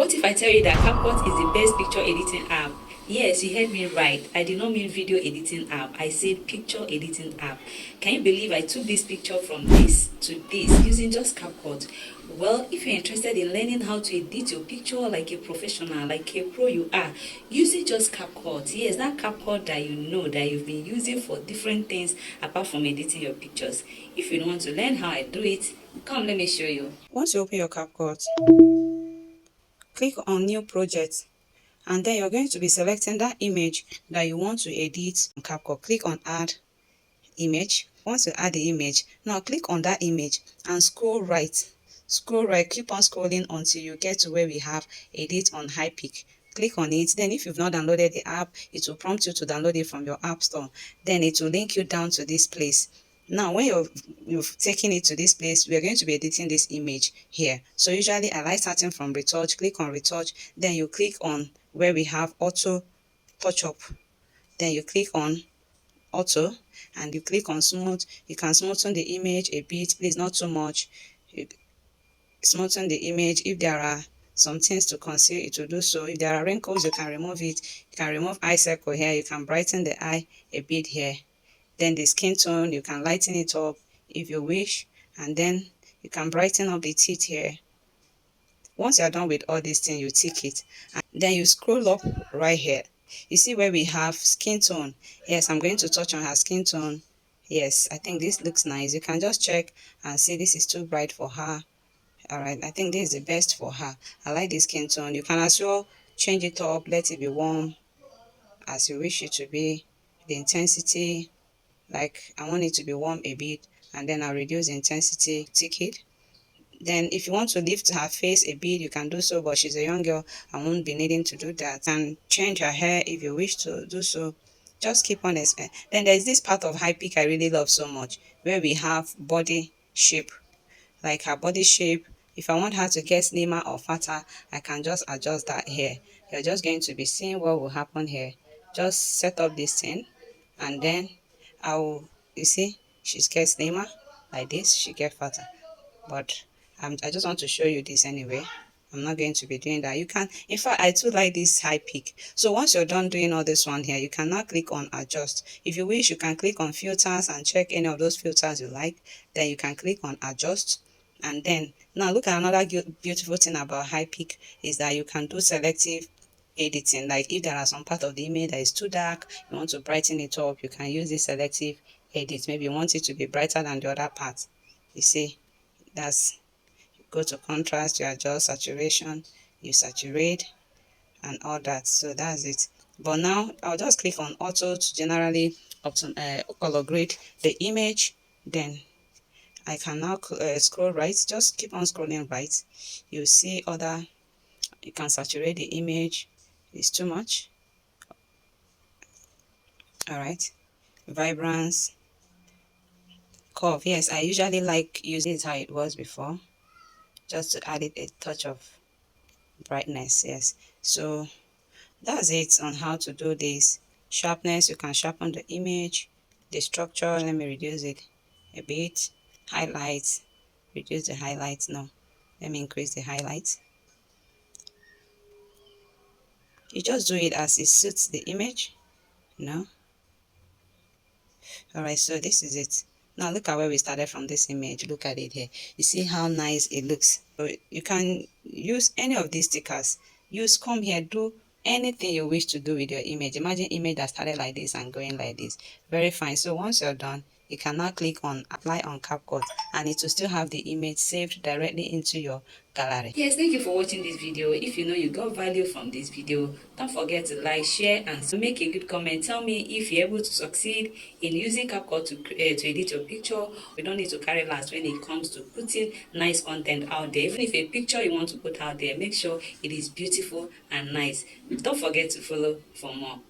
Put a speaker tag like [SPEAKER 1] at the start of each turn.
[SPEAKER 1] What if I tell you that Capcut is the best picture editing app? Yes, you heard me right. I did not mean video editing app. I said picture editing app. Can you believe I took this picture from this to this using just Capcut? Well, if you're interested in learning how to edit your picture like a professional, like a pro you are, using just Capcut. Yes, that Capcut that you know that you've been using for different things apart from editing your pictures. If you want to learn how I do it, come let me show you. Once you open your Capcut, click on new project, and then you're going to be selecting that image that you want to edit on Capcut. Click on add image. Once you add the image, now click on that image and scroll right. Scroll right, keep on scrolling until you get to where we have edit on Hypic. Click on it. Then if you've not downloaded the app, it will prompt you to download it from your app store. Then it will link you down to this place. Now when you've taken it to this place, we are going to be editing this image here. So usually I like starting from retouch. Click on retouch, then you click on where we have auto touch up. Then you click on auto and you click on smooth. You can smoothen the image a bit, please, not too much. You smoothen the image. If there are some things to conceal, it will do so. If there are wrinkles, you can remove it. You can remove eye circle here. You can brighten the eye a bit here. Then the skin tone, you can lighten it up if you wish, and then you can brighten up the teeth here. Once you're done with all these things, you tick it, and then you scroll up right here. You see where we have skin tone. Yes, I'm going to touch on her skin tone. Yes, I think this looks nice. You can just check and see this is too bright for her. All right, I think this is the best for her. I like this skin tone. You can as well change it up, let it be warm as you wish it to be. The intensity, like I want it to be warm a bit, and then I'll reduce the intensity, tick it. Then if you want to lift her face a bit, you can do so, but she's a young girl, I won't be needing to do that. And change her hair if you wish to do so. Just keep on expand. Then there's this part of Hypic I really love so much, where we have body shape, like her body shape. If I want her to get slimmer or fatter, I can just adjust that here. You're just going to be seeing what will happen here. Just set up this thing, and then you see, she gets slimmer like this, she gets fatter. But I just want to show you this anyway. I'm not going to be doing that. You can, in fact, I too like this Hypic. So once you're done doing all this one here, you can now click on adjust. If you wish, you can click on filters and check any of those filters you like. Then you can click on adjust. And then now look at another beautiful thing about Hypic is that you can do selective editing. Like if there are some part of the image that is too dark, you want to brighten it up, you can use this selective edit. Maybe you want it to be brighter than the other part. You see, that's, you go to contrast, you adjust saturation, you saturate and all that. So that's it. But now I'll just click on auto to generally color grade the image. Then I can now scroll right. Just keep on scrolling right. You see other, you can saturate the image. It's too much. All right, vibrance, curve. Yes, I usually like using it how it was before, just to add it a touch of brightness. Yes, so that's it on how to do this. Sharpness, you can sharpen the image. The structure, let me reduce it a bit. Highlights, reduce the highlights. No, let me increase the highlights. You just do it as it suits the image. No. All right, so this is it. Now look at where we started from this image. Look at it here. You see how nice it looks. So you can use any of these stickers. Use, come here, do anything you wish to do with your image. Imagine image that started like this and going like this. Very fine. So once you're done, you can now click on apply on Capcut, and it will still have the image saved directly into your gallery. Yes, thank you for watching this video. If you know you got value from this video, don't forget to like, share, and so make a good comment. Tell me if you're able to succeed in using Capcut to edit your picture. We don't need to carry last when it comes to putting nice content out there. Even if a picture you want to put out there, make sure it is beautiful and nice. Don't forget to follow for more.